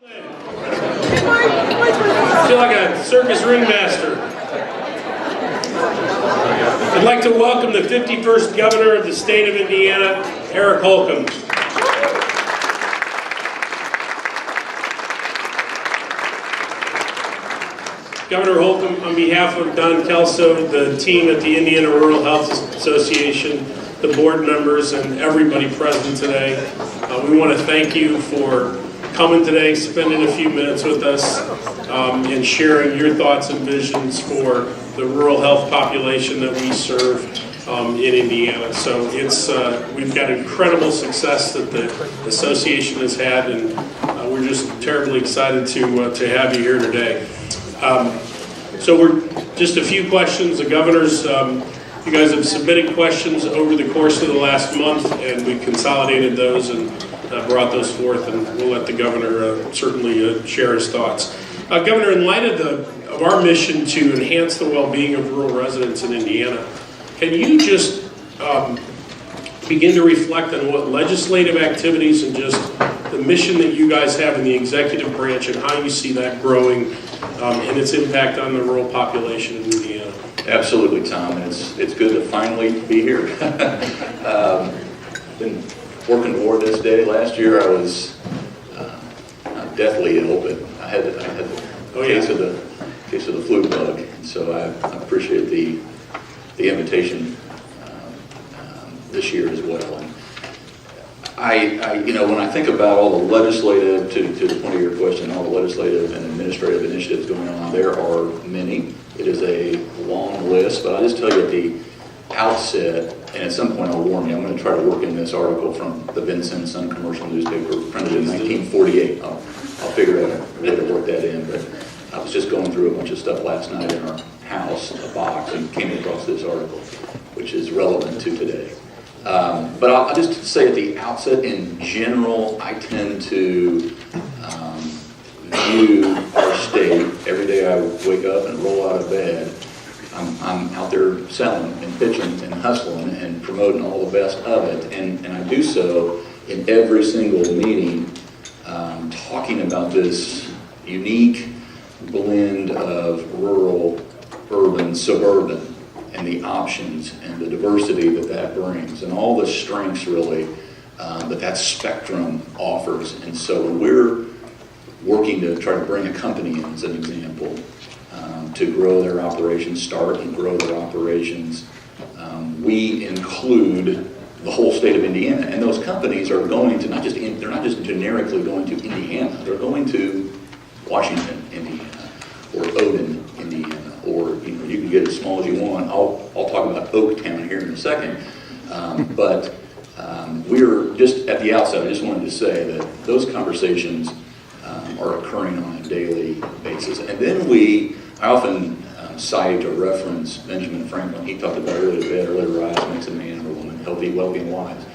I feel like a circus ringmaster. I'd like to welcome the 51st Governor of the state of Indiana, Eric Holcomb. Governor Holcomb, on behalf of Don Kelso, the team at the Indiana Rural Health Association, the board members, and everybody present today, we want to thank you for coming today, spending a few minutes with us, and sharing your thoughts and visions for the rural health population that we serve in Indiana. So it's we've got incredible success that the association has had, and we're just terribly excited to have you here today. So we're just a few questions. The governors, you guys have submitted questions over the course of the last month, and we consolidated those and brought those forth, and we'll let the governor certainly share his thoughts. Governor, in light of our mission to enhance the well-being of rural residents in Indiana, can you just begin to reflect on what legislative activities and just the mission that you guys have in the executive branch and how you see that growing and its impact on the rural population in Indiana? Absolutely, Tom. It's good to finally be here. Been working toward this day. Last year I was not deathly ill, but I had the case of the flu bug. So I appreciate the invitation this year as well. And when I think about all the legislative, to the point of your question, all the legislative and administrative initiatives going on, there are many. It is a long list, but I'll just tell you at the outset, and at some point I'll warn you, I'm going to try to work in this article from the Vincennes Sun commercial newspaper printed in 1948. I'll figure out a way to work that in, but I was just going through a bunch of stuff last night in our house, a box, and came across this article, which is relevant to today. But I'll just say at the outset, in general, I tend to view our state, every day I wake up and roll out of bed, I'm out there selling and pitching and hustling and promoting all the best of it. And I do so in every single meeting, talking about this unique blend of rural, urban, suburban, and the options and the diversity that brings, and all the strengths really that spectrum offers. And so we're working to try to bring a company in, as an example, to grow their operations, start and grow their operations. We include the whole state of Indiana, and those companies are going to they're not just generically going to Indiana, they're going to Washington, Indiana, or Odon, Indiana, or you can get as small as you want. I'll talk about Oaktown here in a second, but we're just at the outset. I just wanted to say that those conversations are occurring on a daily basis, and then I often cite or reference Benjamin Franklin. He talked about earlier rise makes a man or a woman healthy, wealthy, and wise,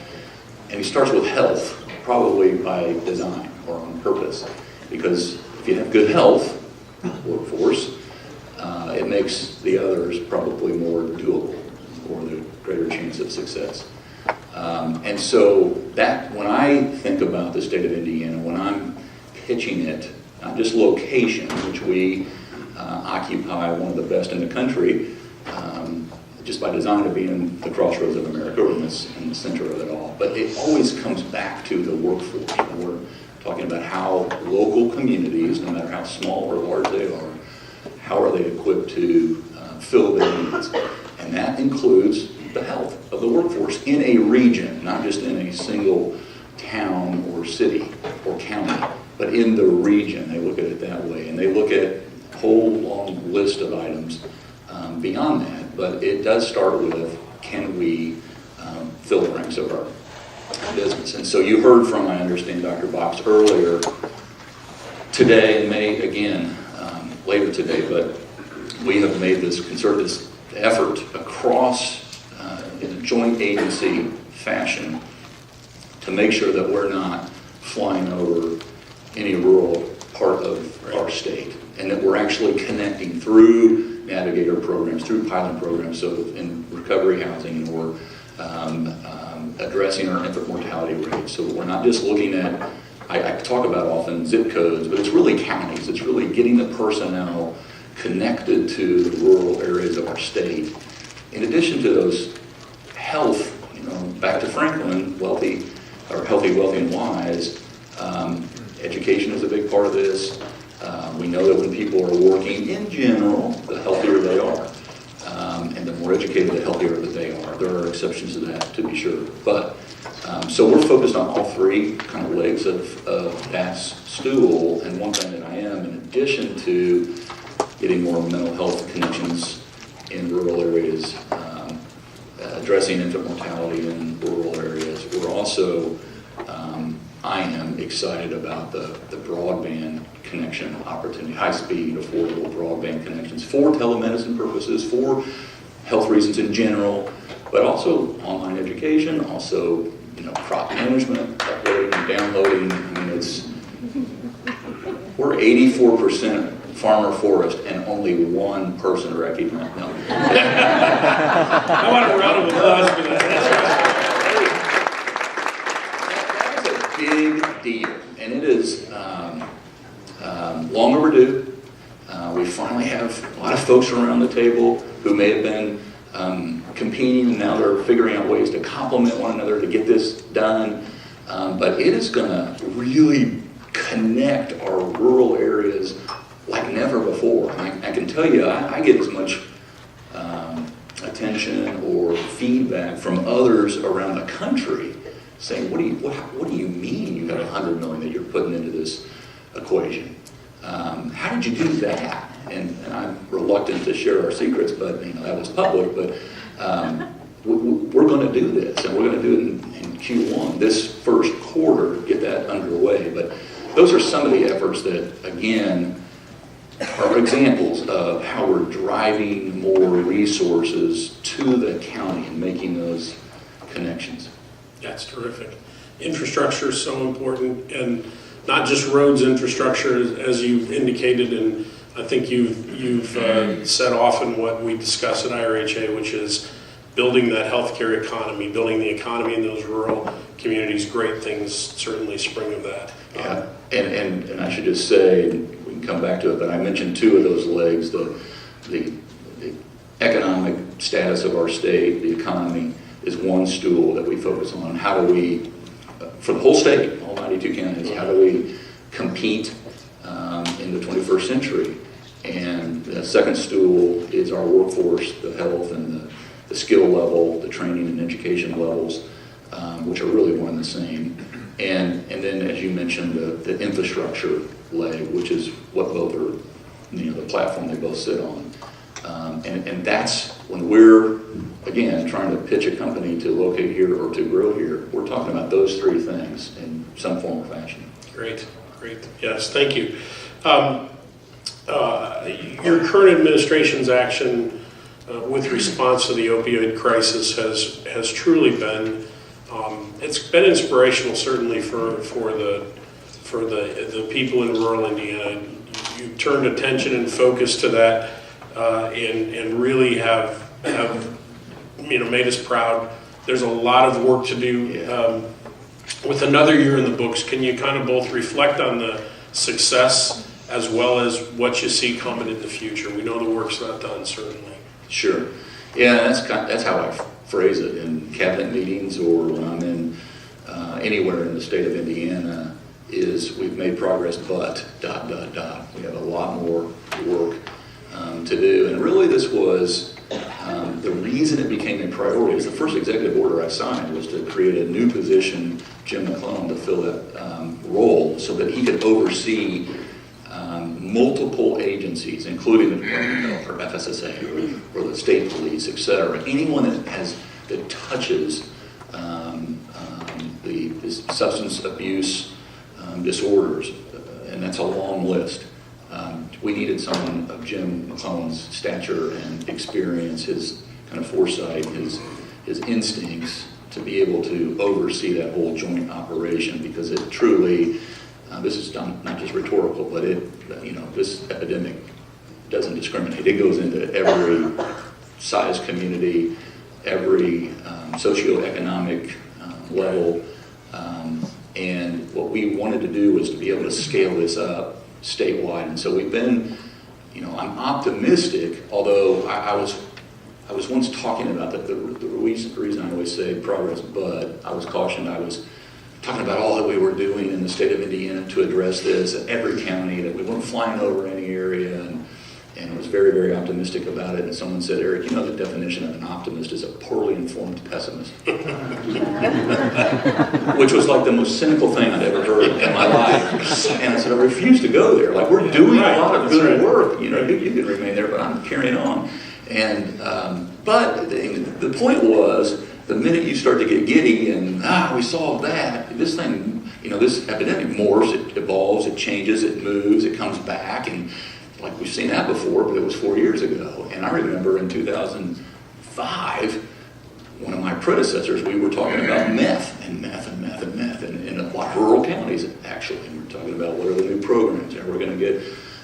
and he starts with health, probably by design or on purpose, because if you have good health, workforce, it makes the others probably more doable, or the greater chance of success. And so that, when I think about the state of Indiana, when I'm pitching it, not just location, which we occupy one of the best in the country, just by design of being the crossroads of America, or in the center of it all, but it always comes back to the workforce. We're talking about how local communities, no matter how small or large they are, how are they equipped to fill their needs? And that includes the health of the workforce in a region, not just in a single town or city or county, but in the region. They look at it that way, and they look at a whole long list of items beyond that. But it does start with, can we fill the ranks of our business? And so you heard from, I understand, Dr. Box earlier today, and may again later today, but we have made this concerted effort across in a joint agency fashion to make sure that we're not flying over any rural part of our state, and that we're actually connecting through navigator programs, through pilot programs, so in recovery housing, or addressing our infant mortality rates, so that we're not just looking at I talk about often zip codes, but it's really counties. It's really getting the personnel connected to the rural areas of our state. In addition to those health, back to Franklin, healthy, wealthy, and wise, education is a big part of this. We know that when people are working in general, the healthier they are. And the more educated, the healthier that they are. There are exceptions to that, to be sure. But so we're focused on all three kind of legs of that stool. And one thing that I am, in addition to getting more mental health connections in rural areas, addressing infant mortality in rural areas, we're also, I am excited about the broadband connection opportunity, high-speed, affordable broadband connections for telemedicine purposes, for health reasons in general, but also online education, also crop management, uploading and downloading. I mean, we're 84% farmer forest and only one person recognized. No. I want a round of applause for that. That's a big deal, and it is long overdue. We finally have a lot of folks around the table who may have been competing, and now they're figuring out ways to complement one another to get this done. But it is going to really connect our rural areas like never before. And I can tell you, I get as much attention or feedback from others around the country saying, what do you mean you got $100 million that you're putting into this equation? How did you do that? And I'm reluctant to share our secrets, but that was public. But we're going to do this, and we're going to do it in Q1, this first quarter, get that underway. But those are some of the efforts that, again, are examples of how we're driving more resources to the county and making those connections. That's terrific. Infrastructure is so important, and not just roads infrastructure, as you've indicated, and I think you've said often what we discuss at IRHA, which is building that healthcare economy, building the economy in those rural communities. Great things certainly spring of that. Yeah, and I should just say, we can come back to it, but I mentioned two of those legs, the economic status of our state, the economy is one stool that we focus on. How do we, for the whole state, all 92 counties, how do we compete in the 21st century? And the second stool is our workforce, the health and the skill level, the training and education levels, which are really one and the same. And then, as you mentioned, the infrastructure leg, which is what both are, the platform they both sit on. And that's when we're, again, trying to pitch a company to locate here or to grow here, we're talking about those three things in some form or fashion. Great. Yes, thank you. Your current administration's action with response to the opioid crisis has truly been, it's been inspirational, certainly for the people in rural Indiana. You turned attention and focus to that, and really have made us proud. There's a lot of work to do. With another year in the books, can you kind of both reflect on the success as well as what you see coming in the future? We know the work's not done, certainly. Sure. Yeah, that's how I phrase it in cabinet meetings or when I'm in anywhere in the state of Indiana, is we've made progress, but ... We have a lot more work to do. And really this was the reason it became a priority. Is the first executive order I signed was to create a new position, Jim McClellan, to fill that role so that he could oversee multiple agencies, including the Department of Health or FSSA or the state police, et cetera. Anyone that touches the substance abuse disorders, and that's a long list. We needed someone of Jim McClellan's stature and experience, his kind of foresight, his instincts to be able to oversee that whole joint operation, because it truly, this is not just rhetorical, but this epidemic doesn't discriminate. It goes into every size community, every socioeconomic level, And what we wanted to do was to be able to scale this up statewide. And so we've been, I'm optimistic, although I was once talking about that. The reason I always say progress, but I was cautioned. I was talking about all that we were doing in the state of Indiana to address this at every county, that we weren't flying over any area, and I was very, very optimistic about it. And someone said, Eric, the definition of an optimist is a poorly informed pessimist. Which was like the most cynical thing I'd ever heard in my life. And I said, I refuse to go there. Like, we're doing a lot of good work. You can remain there, but I'm carrying on. And but the point was, the minute you start to get giddy and, we solved that, this thing, this epidemic morphs, it evolves, it changes, it moves, it comes back, and like we've seen that before, but it was 4 years ago. And I remember in 2005, one of my predecessors, we were talking about meth and in a lot of rural counties, actually. And we're talking about what are the new programs, and we're going to get,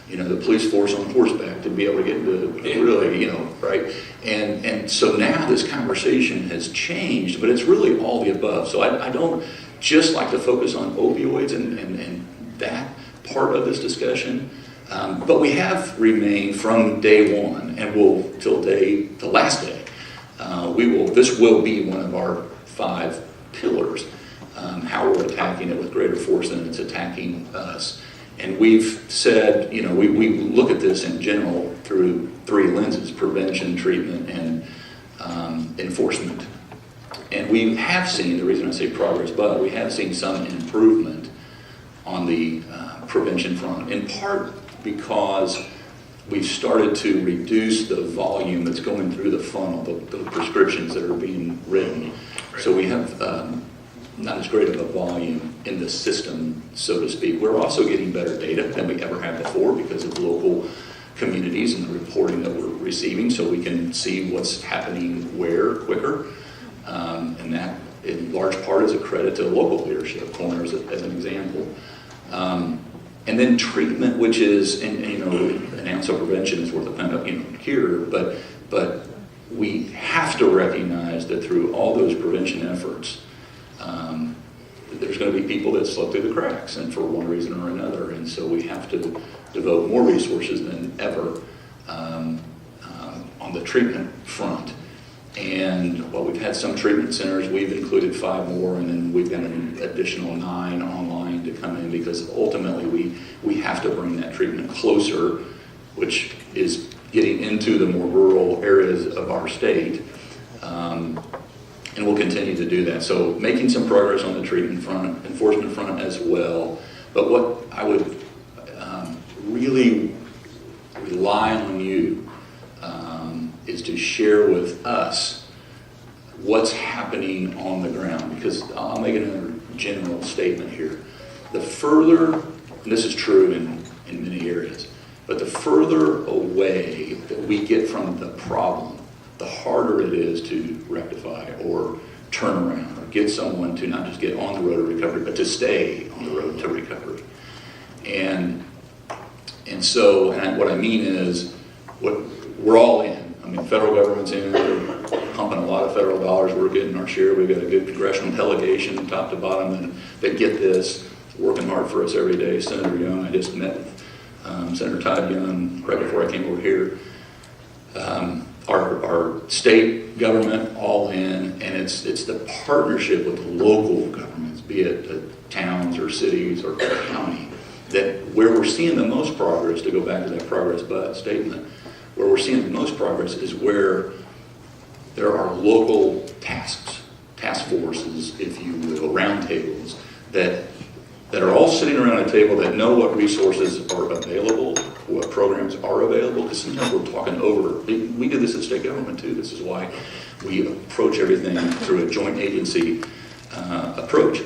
the police force on horseback to be able to get into really, right? And so now this conversation has changed, but it's really all the above. So I don't just like to focus on opioids and that part of this discussion, but we have remained from day one, and will till the last day. This will be one of our 5 pillars. How we're attacking it with greater force than it's attacking us. And we've said, we look at this in general through 3 lenses: prevention, treatment, and enforcement. And we have seen, the reason I say progress, but we have seen some improvement on the prevention front, in part because we've started to reduce the volume that's going through the funnel, the prescriptions that are being written. So we have not as great of a volume in the system, so to speak. We're also getting better data than we ever have before because of local communities and the reporting that we're receiving, so we can see what's happening where quicker. And that, in large part, is a credit to local leadership, coroners as an example. And then treatment, which is, an ounce of prevention is worth a pound of cure, but we have to recognize that through all those prevention efforts, there's going to be people that slip through the cracks, and for one reason or another, and so we have to devote more resources than ever on the treatment front. And while we've had some treatment centers, we've included 5 more, and then we've got an additional 9 online to come in, because ultimately we have to bring that treatment closer, which is getting into the more rural areas of our state. And we'll continue to do that. So making some progress on the treatment front, enforcement front as well. But what I would really rely on you is to share with us what's happening on the ground. Because I'll make another general statement here. The further, and this is true in many areas, but the further away that we get from the problem, the harder it is to rectify or turn around or get someone to not just get on the road to recovery, but to stay on the road to recovery. And so what I mean is, we're all in. I mean, federal government's in. We're pumping a lot of federal dollars. We're getting our share. We've got a good congressional delegation, top to bottom, and they get this, working hard for us every day. Senator Young, I just met with Senator Todd Young right before I came over here. Our state government all in, and it's the partnership with the local governments, be it the towns or cities or county, that where we're seeing the most progress, to go back to that progress but statement, where we're seeing the most progress is where there are local task forces, if you will, roundtables, that are all sitting around a table that know what resources are available, what programs are available, because sometimes we're talking over. We do this at state government too. This is why we approach everything through a joint agency approach.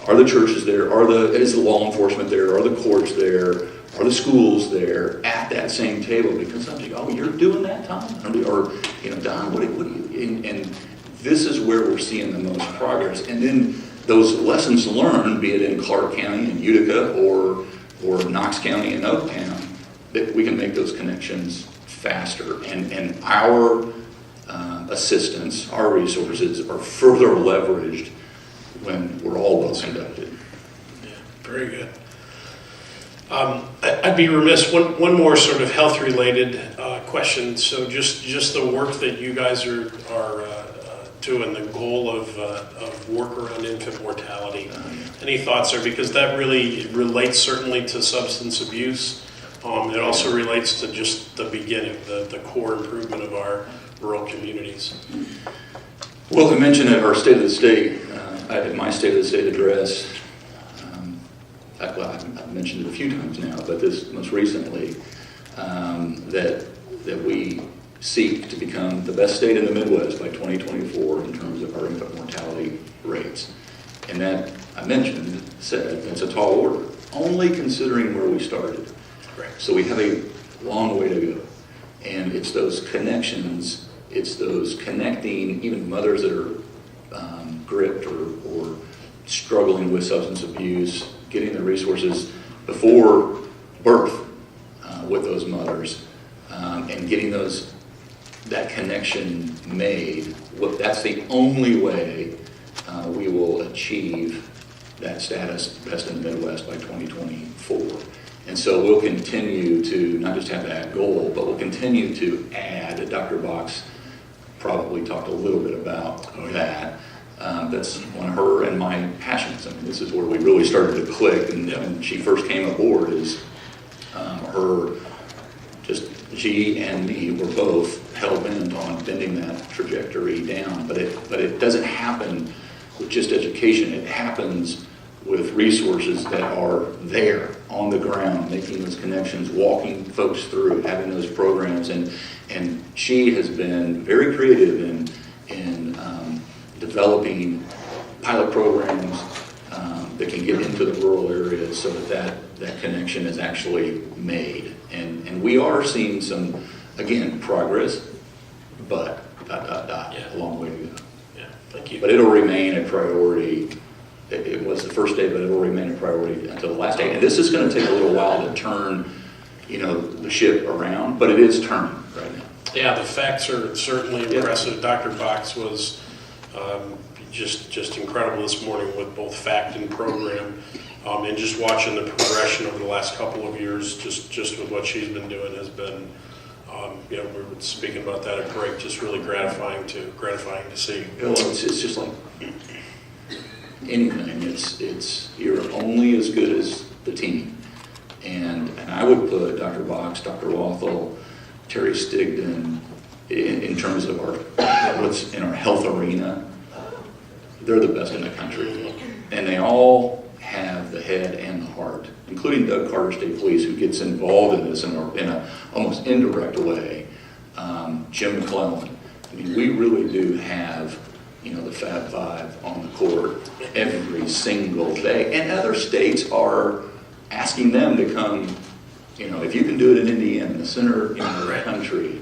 Are the churches there? Is the law enforcement there? Are the courts there? Are the schools there at that same table? Because some people, you're doing that, Tom? Or Don, what do you? And this is where we're seeing the most progress. And then those lessons learned, be it in Clark County and Utica or Knox County and Oaktown, that we can make those connections faster. And our assistance, our resources are further leveraged when we're all well conducted. Yeah, very good. I'd be remiss, one more sort of health-related question. So just the work that you guys are doing, the goal of work around infant mortality. Any thoughts there? Because that really relates certainly to substance abuse. It also relates to just the beginning, the core improvement of our rural communities. Well, I mentioned at our State of the State, at my State of the State address, I've mentioned it a few times now, but this most recently, that we seek to become the best state in the Midwest by 2024 in terms of our infant mortality rates. And that, I mentioned, said it's a tall order, only considering where we started. Right. So we have a long way to go. And it's those connections, it's those connecting even mothers that are gripped or struggling with substance abuse, getting the resources before birth with those mothers, and getting that connection made. That's the only way we will achieve that status best in the Midwest by 2024. And so we'll continue to not just have that goal, but we'll continue to add. Dr. Box probably talked a little bit about that. That's one of her and my passions. I mean, this is where we really started to click. And when she first came aboard, she and me were both hell-bent on bending that trajectory down. But it doesn't happen with just education. It happens with resources that are there on the ground, making those connections, walking folks through, having those programs. And she has been very creative in developing pilot programs that can get into the rural areas so that connection is actually made. And we are seeing some, again, progress, but a long way to go. Yeah, thank you. But it'll remain a priority. It was the first day, but it will remain a priority until the last day. And this is going to take a little while to turn, the ship around, but it is turning right now. Yeah, the facts are certainly impressive. Dr. Box was just incredible this morning with both fact and program, and just watching the progression over the last couple of years, just with what she's been doing has been, we were speaking about that at break, just really gratifying to see. Well, it's just like anything. It's you're only as good as the team, and I would put Dr. Box, Dr. Wathel, Terry Stigdon in terms of what's in our health arena. They're the best in the country, and they all have the head and the heart, including Doug Carter, State Police, who gets involved in this in a almost indirect way. Jim McClellan. I mean, we really do have the Fab Five on the court every single day, and other states are asking them to come. If you can do it in Indiana, in the center of the country,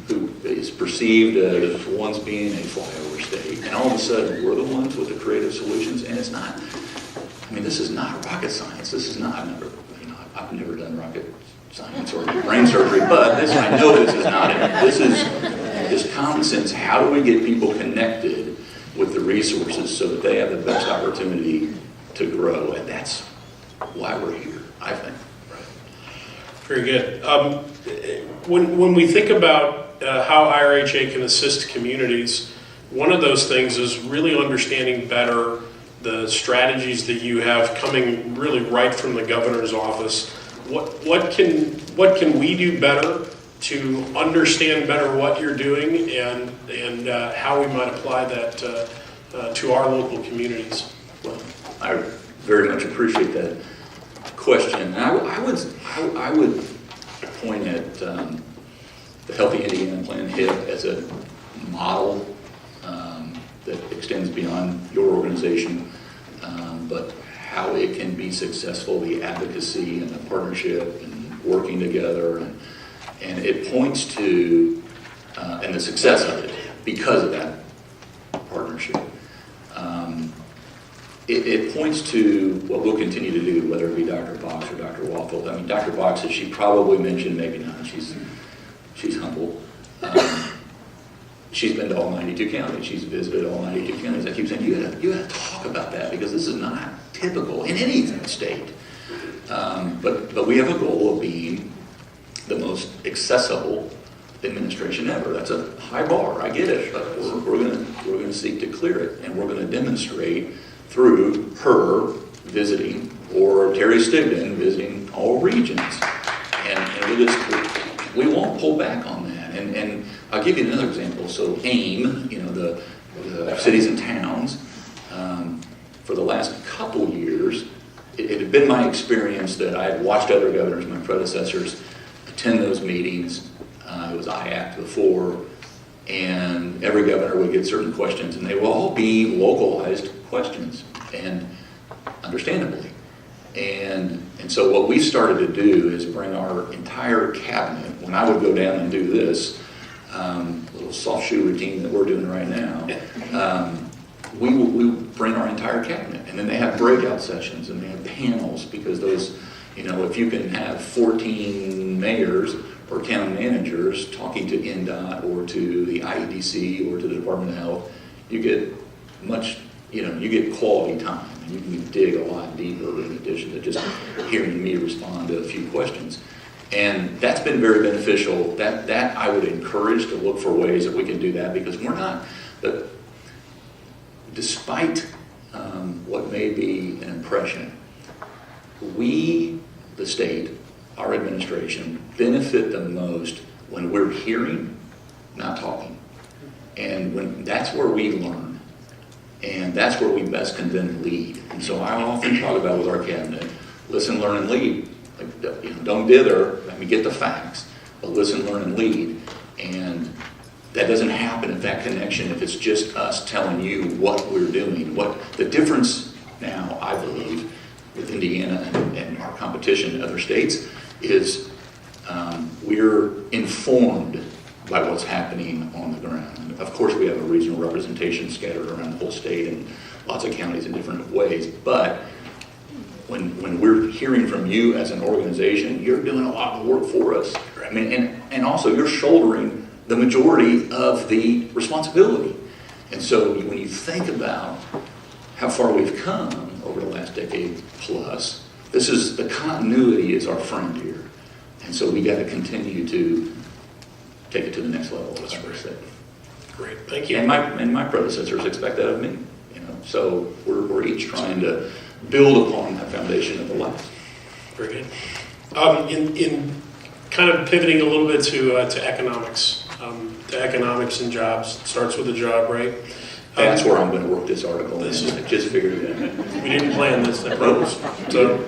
who is perceived as once being a flyover state, and all of a sudden we're the ones with the creative solutions, and it's not. I mean, this is not rocket science. This is not. I've never done rocket science or brain surgery, but I know this is not it. This is just common sense. How do we get people connected with the resources so that they have the best opportunity to grow? And that's why we're here, I think. Very good. When we think about how IRHA can assist communities, one of those things is really understanding better the strategies that you have coming really right from the governor's office. What can we do better to understand better what you're doing and how we might apply that to our local communities? Well, I very much appreciate that question. And I would point at the Healthy Indiana Plan, HIP, as a model that extends beyond your organization, but how it can be successful, the advocacy and the partnership and working together, and it points to and the success of it because of that partnership. It points to what we'll continue to do, whether it be Dr. Box or Dr. Wathel. I mean, Dr. Box, as she probably mentioned, maybe not, she's humble. She's been to all 92 counties. She's visited all 92 counties. I keep saying, you gotta talk talk about that because this is not typical in any state. But we have a goal of being the most accessible administration ever. That's a high bar, I get it, but we're going to seek to clear it, and we're going to demonstrate through her visiting or Terry Stigdon visiting all regions. And we won't pull back on that. And I'll give you another example. So AIM, the cities and towns, for the last couple years, it had been my experience that I had watched other governors, my predecessors, attend those meetings. It was IAC before, and every governor would get certain questions, and they will all be localized questions, and understandably. And so what we started to do is bring our entire cabinet. When I would go down and do this little soft shoe routine that we're doing right now, we would bring our entire cabinet, and then they have breakout sessions and they have panels, because those, if you can have 14 mayors or town managers talking to NDOT or to the IEDC or to the Department of Health, you get you get quality time, and you can dig a lot deeper in addition to just hearing me respond to a few questions. And that's been very beneficial. That I would encourage to look for ways that we can do that, because we're not, despite what may be an impression, we, the state, our administration, benefit the most when we're hearing, not talking. And that's where we learn. And that's where we best can then lead. And so I often talk about with our cabinet, listen, learn, and lead. Don't dither, let me get the facts, but listen, learn, and lead. And that doesn't happen at that connection if it's just us telling you what we're doing. What the difference now, I believe, with Indiana and our competition in other states is we're informed by what's happening on the ground. Of course, we have a regional representation scattered around the whole state and lots of counties in different ways, but when we're hearing from you as an organization, you're doing a lot of work for us. I mean, and also you're shouldering the majority of the responsibility. And so when you think about how far we've come over the last decade plus, the continuity is our friend here. And so we got to continue to take it to the next level. That's what I said. Great, thank you. And my predecessors expect that of me. So we're each trying to build upon that foundation of the last. Very good. In kind of pivoting a little bit to economics, and jobs. It starts with a job, right? That's where I'm going to work this article. I just figured it out. We didn't plan this, I promise. So,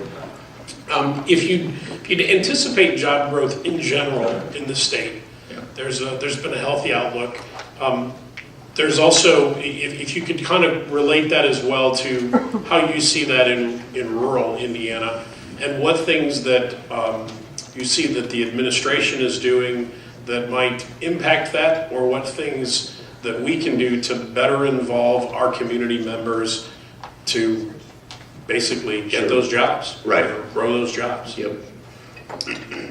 if you'd anticipate job growth in general in the state, yeah. There's been a healthy outlook. There's also, if you could kind of relate that as well to how you see that in rural Indiana, and what things that you see that the administration is doing that might impact that, or what things that we can do to better involve our community members to basically get those jobs, right? Grow those jobs. Yep.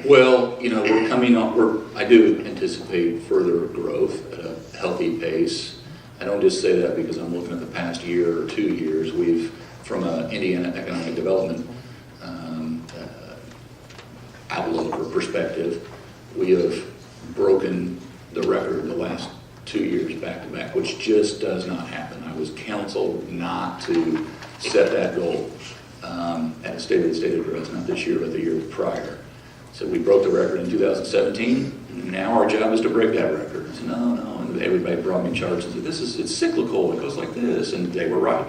Well, we're coming up. I do anticipate further growth at a healthy pace. I don't just say that because I'm looking at the past year or 2 years. We've, from an Indiana economic development outlook or perspective, we have broken the record the last 2 years back to back, which just does not happen. I was counseled not to set that goal at a State of the State address, not this year, but the year prior. So we broke the record in 2017. Now our job is to break that record. I said, no. And everybody brought me charts and said, it's cyclical. It goes like this. And they were right.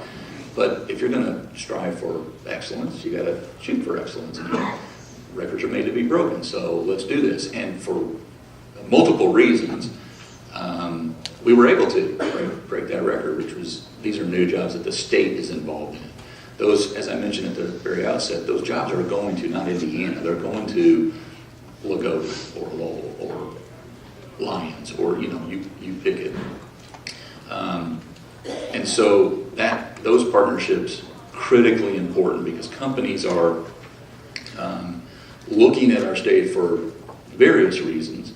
But if you're going to strive for excellence, you got to shoot for excellence. And records are made to be broken. So let's do this. And for multiple reasons, we were able to break that record, which was, these are new jobs that the state is involved in. Those, as I mentioned at the very outset, those jobs are going to, not Indiana, they're going to Loogootee or Lowell or Lyons, or you pick it. And so those partnerships critically important, because companies are looking at our state for various reasons.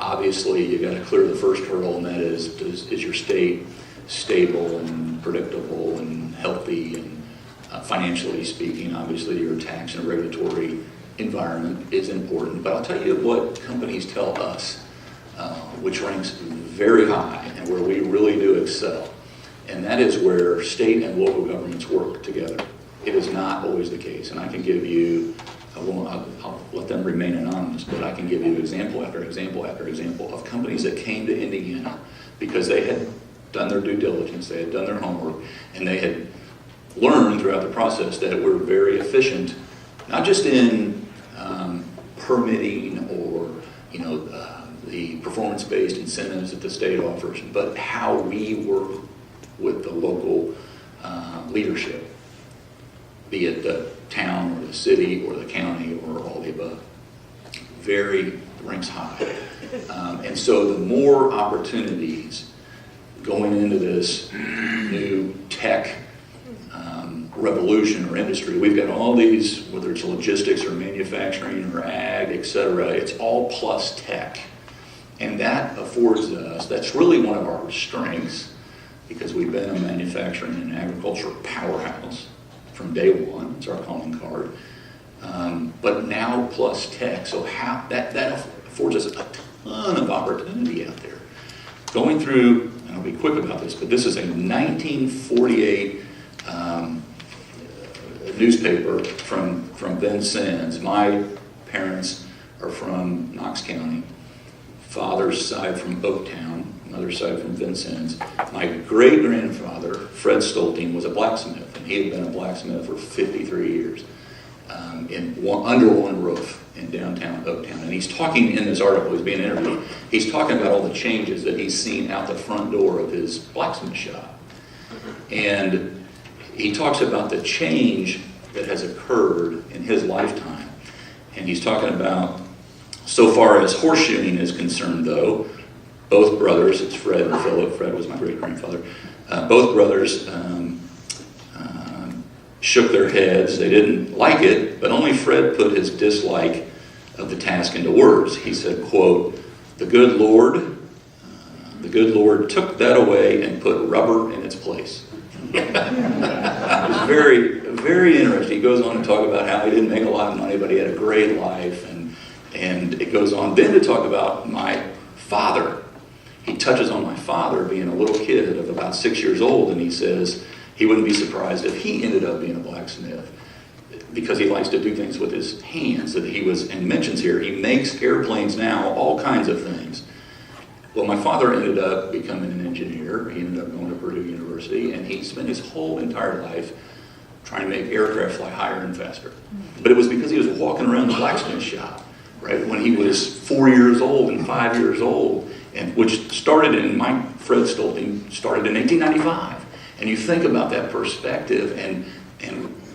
Obviously, you got to clear the first hurdle, and that is your state stable and predictable and healthy and financially speaking. Obviously, your tax and regulatory environment is important. But I'll tell you what companies tell us, which ranks very high and where we really do excel. And that is where state and local governments work together. It is not always the case. And I can give you, I'll let them remain anonymous, but I can give you example after example after example of companies that came to Indiana because they had done their due diligence, they had done their homework, and they had learned throughout the process that we're very efficient, not just in permitting or the performance-based incentives that the state offers, but how we work with the local leadership, be it the town or the city or the county or all the above. Very ranks high. And so the more opportunities going into this new tech revolution or industry, we've got all these, whether it's logistics or manufacturing or ag, et cetera, it's all plus tech. And that affords us, that's really one of our strengths, because we've been a manufacturing and agriculture powerhouse from day one. It's our calling card. But now plus tech, so that affords us a ton of opportunity out there. Going through, and I'll be quick about this, but this is a 1948 newspaper from Vincennes. My parents are from Knox County. Father's side from Oaktown, mother's side from Vincennes. My great-grandfather, Fred Stolting, was a blacksmith, and he had been a blacksmith for 53 years under one roof in downtown Oaktown. And he's talking in this article, he's being interviewed, he's talking about all the changes that he's seen out the front door of his blacksmith shop. And he talks about the change that has occurred in his lifetime. And he's talking about, so far as horseshoeing is concerned, though, both brothers, it's Fred and Philip, Fred was my great-grandfather, both brothers shook their heads. They didn't like it, but only Fred put his dislike of the task into words. He said, quote, the good Lord took that away and put rubber in its place. It was very, very interesting. He goes on to talk about how he didn't make a lot of money, but he had a great life, and it goes on then to talk about my father. He touches on my father being a little kid of about 6 years old, and he says he wouldn't be surprised if he ended up being a blacksmith because he likes to do things with his hands. That he was, and mentions here, he makes airplanes now, all kinds of things. Well, my father ended up becoming an engineer. He ended up going to Purdue University, and he spent his whole entire life trying to make aircraft fly higher and faster. But it was because he was walking around the blacksmith shop, right, when he was 4 years old and 5 years old, and which started in, my Fred Stolting started in 1895. And you think about that perspective and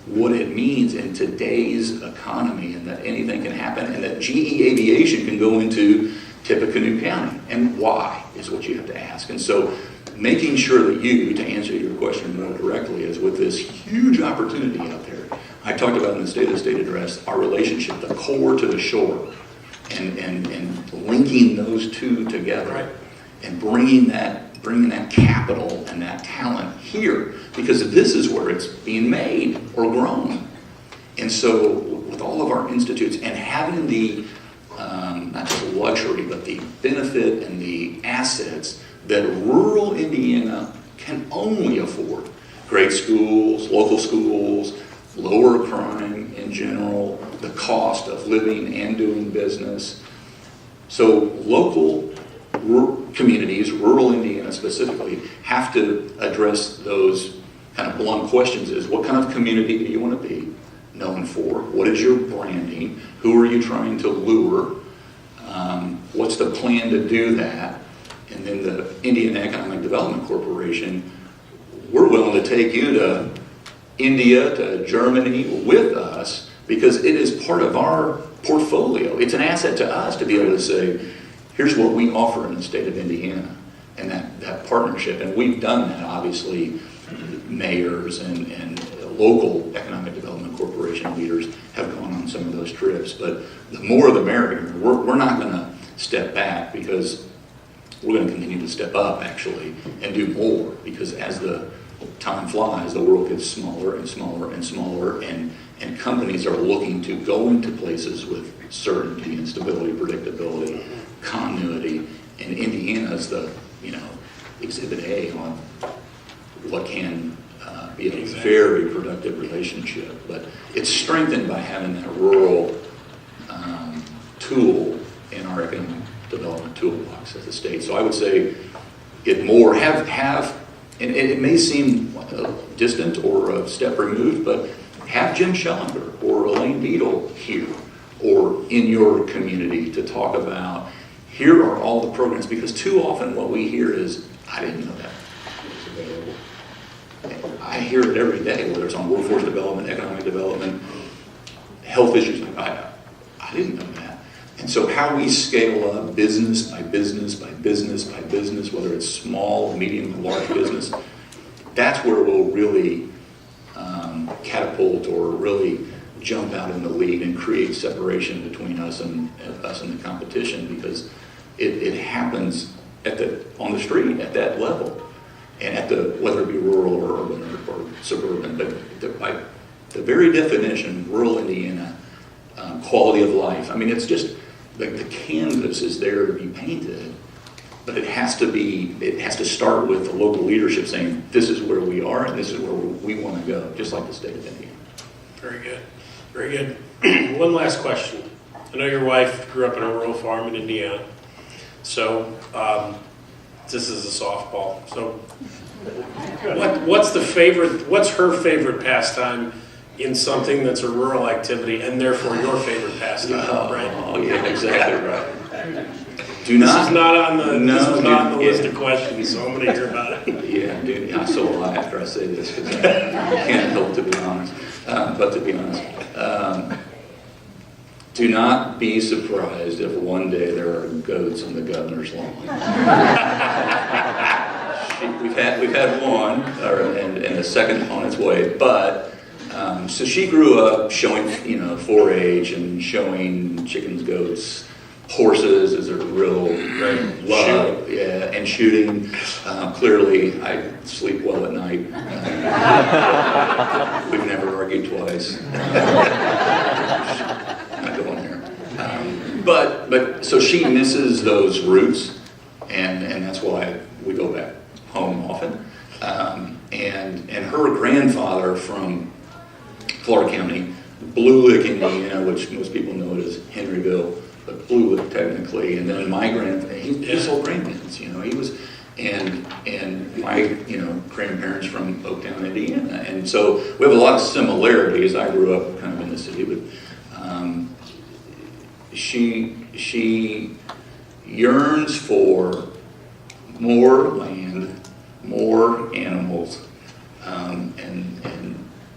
what it means in today's economy, and that anything can happen, and that GE Aviation can go into Tippecanoe County. And why is what you have to ask. And so making sure that you, to answer your question more directly, is with this huge opportunity out there. I talked about in the State of the State address, our relationship, the core to the shore, and linking those two together, and bringing that capital and that talent here, because this is where it's being made or grown. And so with all of our institutes and having the, not just the luxury, but the benefit and the assets that rural Indiana can only afford, great schools, local schools, lower crime in general, the cost of living and doing business. So local communities, rural Indiana specifically, have to address those kind of blunt questions. Is what kind of community do you want to be known for? What is your branding? Who are you trying to lure? What's the plan to do that? And then the Indiana Economic Development Corporation, we're willing to take you to India, to Germany with us, because it is part of our portfolio. It's an asset to us to be able to say, here's what we offer in the state of Indiana, and that partnership. And we've done that, obviously. Mayors and local economic development corporation leaders have gone on some of those trips. But the more the merrier. We're not going to step back, because we're going to continue to step up, actually, and do more, because as the time flies, the world gets smaller and smaller and smaller, and companies are looking to go into places with certainty and stability, predictability, continuity, and Indiana is the, exhibit A on what can be a very productive relationship. But it's strengthened by having that rural tool in our economic development toolbox as a state. So I would say get more, have, and it may seem distant or a step removed, but have Jim Schellinger or Elaine Beadle here or in your community to talk about, here are all the programs, because too often what we hear is, I didn't know that was available. I hear it every day, whether it's on workforce development, economic development, health issues. I didn't know that. And so how we scale up business by business by business by business, whether it's small, medium, or large business, that's where we'll really catapult or really jump out in the lead and create separation between us and the competition, because it happens on the street at that level, and whether it be rural or urban or suburban. But by the very definition, rural Indiana, quality of life. I mean, it's just the canvas is there to be painted, but it has to start with the local leadership saying, this is where we are and this is where we want to go, just like the state of Indiana. Very good. Very good. One last question. I know your wife grew up in a rural farm in Indiana, so this is a softball. So what's her favorite pastime in something that's a rural activity, and therefore your favorite pastime, right? Oh, yeah, exactly right. This is not on the list of questions, so I'm going to hear about it. Yeah, dude, I so lie after I say this, because I can't help to be honest. But to be honest, do not be surprised if one day there are goats on the governor's lawn. We've had one, and a second on its way, but so she grew up showing, 4-H and showing chickens, goats, horses is a real love. Yeah, and shooting. Clearly, I sleep well at night. We've never argued twice. Not going there. But so she misses those roots, and that's why we go back home often. And her grandfather from Florida County, Blue Lick, Indiana, which most people know it as Henryville, but Blue Lick technically. And then my grandfather, he sold grain bins, he was, and my, grandparents from Oaktown, Indiana. And so we have a lot of similarities. I grew up kind of in the city, but she yearns for more land, more animals, and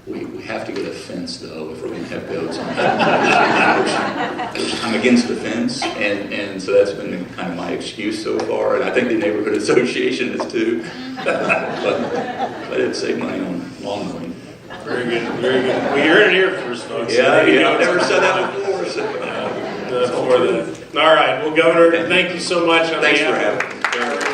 we have to get a fence, though, if we're going to have goats on that. I'm against the fence, and so that's been kind of my excuse so far, and I think the neighborhood association is too, but it'd save money on lawn mowing. Very good, very good. Well, you heard it here first, folks. Yeah, I've never said that before. So. All right, well, Governor, thank you so much. Thanks for having me.